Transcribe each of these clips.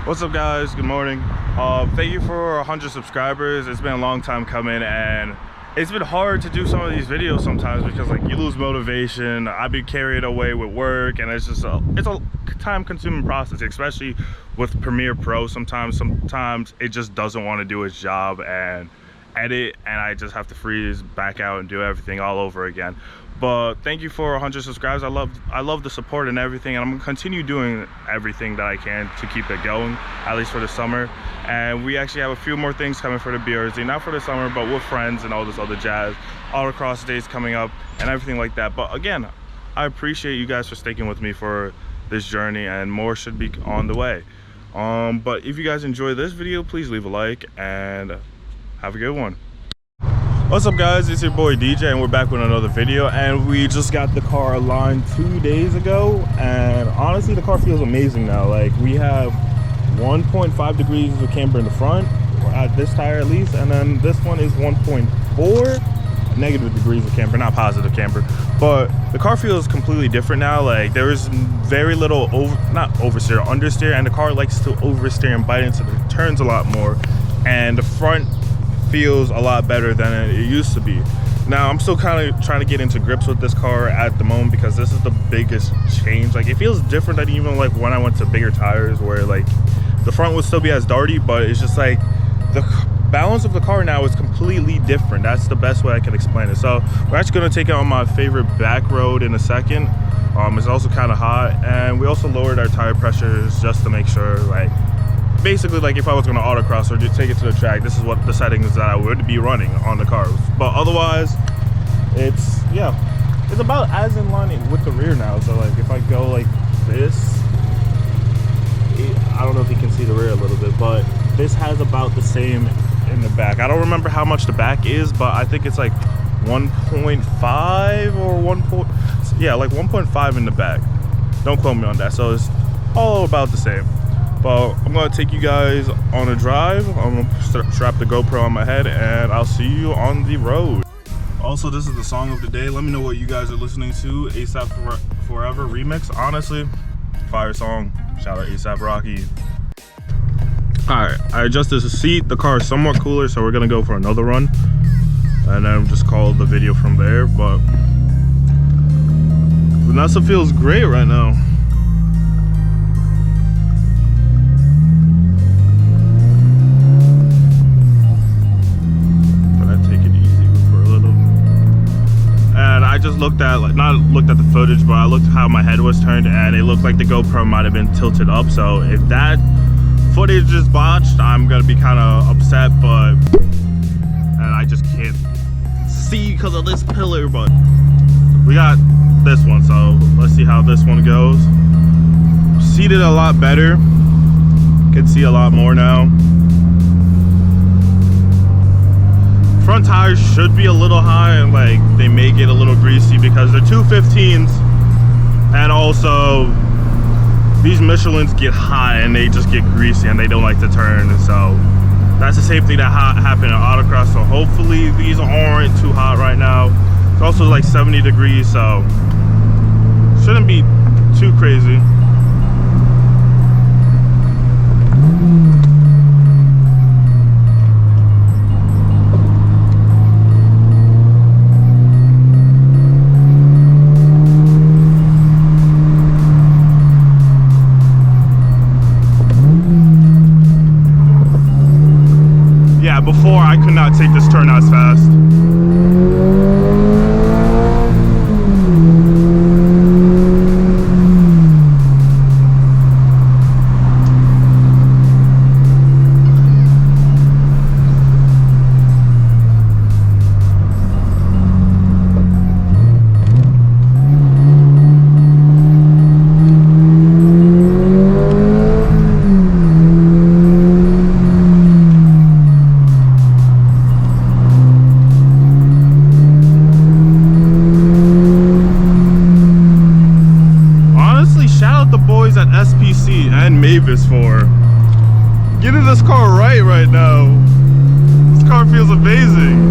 What's up, guys? Good morning. Thank you for 100 subscribers. It's been a long time coming, and it's been hard to do some of these videos sometimes because like you lose motivation. I've been carried away with work, and it's a time-consuming process, especially with Premiere Pro. Sometimes it just doesn't want to do its job and edit, and I just have to freeze back out and do everything all over again. But thank you for 100 subscribers. I love the support and everything, and I'm gonna continue doing everything that I can to keep it going, at least for the summer. And we actually have a few more things coming for the BRZ, not for the summer, but with friends and all this other jazz, autocross days coming up and everything like that. But again, I appreciate you guys for sticking with me for this journey, and more should be on the way. But if you guys enjoy this video, please leave a like and have a good one. What's up, guys? It's your boy DJ, and we're back with another video. And we just got the car aligned 2 days ago, and honestly the car feels amazing now. Like, we have 1.5 degrees of camber in the front, at this tire at least, and then this one is 1.4 negative degrees of camber, not positive camber. But the car feels completely different now. Like, there is very little understeer, and the car likes to oversteer and bite into the turns a lot more, and the front feels a lot better than it used to be. Now I'm still kind of trying to get into grips with this car at the moment, because this is the biggest change. Like, it feels different than even like when I went to bigger tires, where like the front would still be as darty, but it's just like the balance of the car now is completely different. That's the best way I can explain it. So we're actually going to take it on my favorite back road in a second. It's also kind of hot, and we also lowered our tire pressures just to make sure, like, basically, like if I was going to autocross or just take it to the track, this is what the settings that I would be running on the cars. But otherwise, it's about as in line with the rear now. So like if I go like this, I don't know if you can see the rear a little bit, but this has about the same in the back. I don't remember how much the back is, but I think it's like 1.5 or 1.5 in the back. Don't quote me on that. So it's all about the same. Well, I'm gonna take you guys on a drive. I'm gonna strap the GoPro on my head, and I'll see you on the road. Also, this is the song of the day. Let me know what you guys are listening to. ASAP Forever remix. Honestly, fire song. Shout out ASAP Rocky. Alright, I adjusted the seat. The car is somewhat cooler, so we're gonna go for another run, and then just call the video from there. But Vanessa feels great right now. I just not looked at the footage, but I looked at how my head was turned, and it looked like the GoPro might have been tilted up. So if that footage is botched, I'm gonna be kind of upset, and I just can't see because of this pillar. But we got this one, so let's see how this one goes. Seated a lot better, can see a lot more now. Front tires should be a little high, and like they may get a little greasy because they're 215s, and also these Michelins get high and they just get greasy and they don't like to turn. And so that's the same thing that happened in autocross. So hopefully these aren't too hot right now. It's also like 70 degrees, so shouldn't be too crazy. Before, I could not take this turn as fast. And Mavis for getting this car right now. This car feels amazing.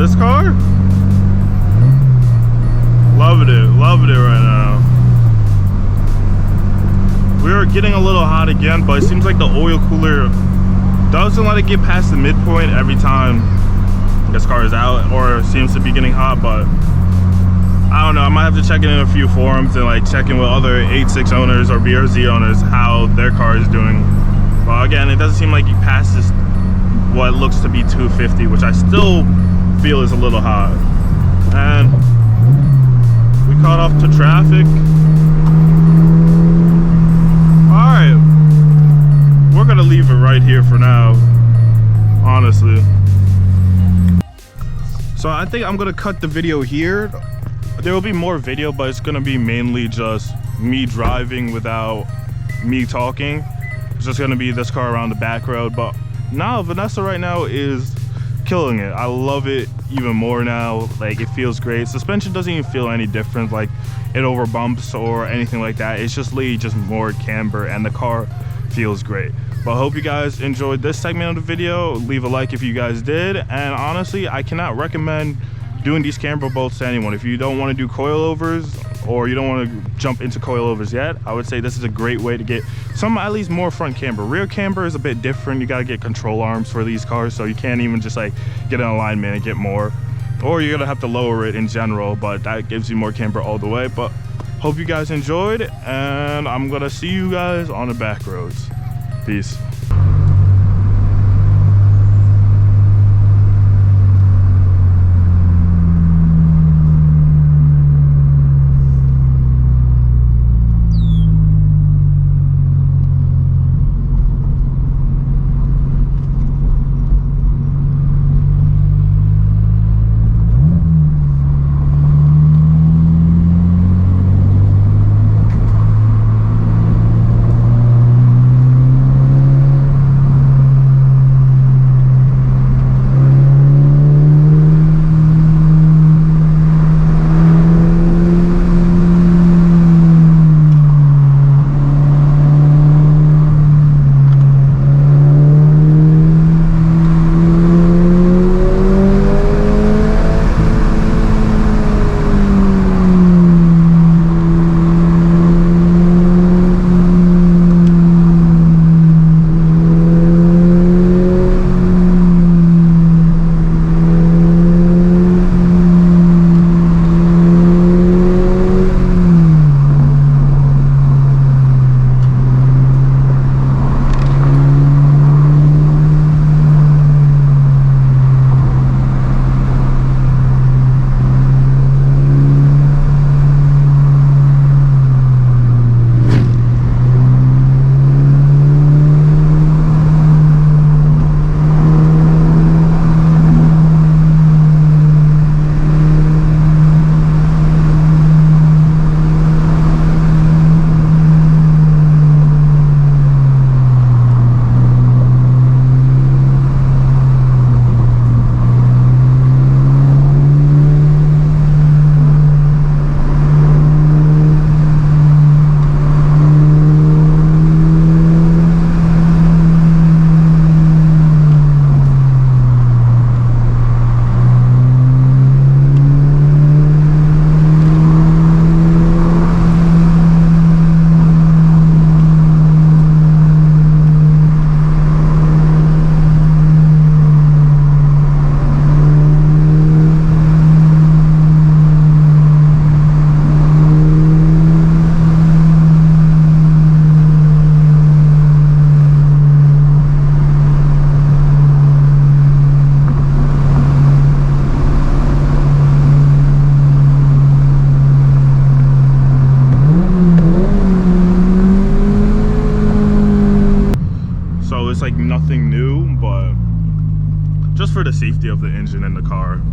This car? Loving it right now. We are getting a little hot again, but it seems like the oil cooler doesn't let it get past the midpoint every time this car is out, or seems to be getting hot. But I don't know, I might have to check in a few forums and like check in with other 8.6 owners or BRZ owners how their car is doing. But again, it doesn't seem like it passes what looks to be 250, which I still feel is a little hot. And we caught off to traffic. Alright, we're gonna leave it right here for now, honestly. So I think I'm gonna cut the video here. There will be more video, but it's gonna be mainly just me driving without me talking. It's just gonna be this car around the back road. But now Vanessa right now is killing it. I love it even more now. Like, it feels great. Suspension doesn't even feel any different, like it over bumps or anything like that. It's just literally just more camber, and the car feels great. But I hope you guys enjoyed this segment of the video. Leave a like if you guys did. And honestly, I cannot recommend doing these camber bolts to anyone. If you don't want to do coilovers, or you don't want to jump into coilovers yet, I would say this is a great way to get some, at least more front camber. Rear camber is a bit different. You got to get control arms for these cars, so you can't even just like get an alignment and get more, or you're gonna have to lower it in general, but that gives you more camber all the way. But hope you guys enjoyed, and I'm gonna see you guys on the back roads. Peace. Nothing new, but just for the safety of the engine and the car.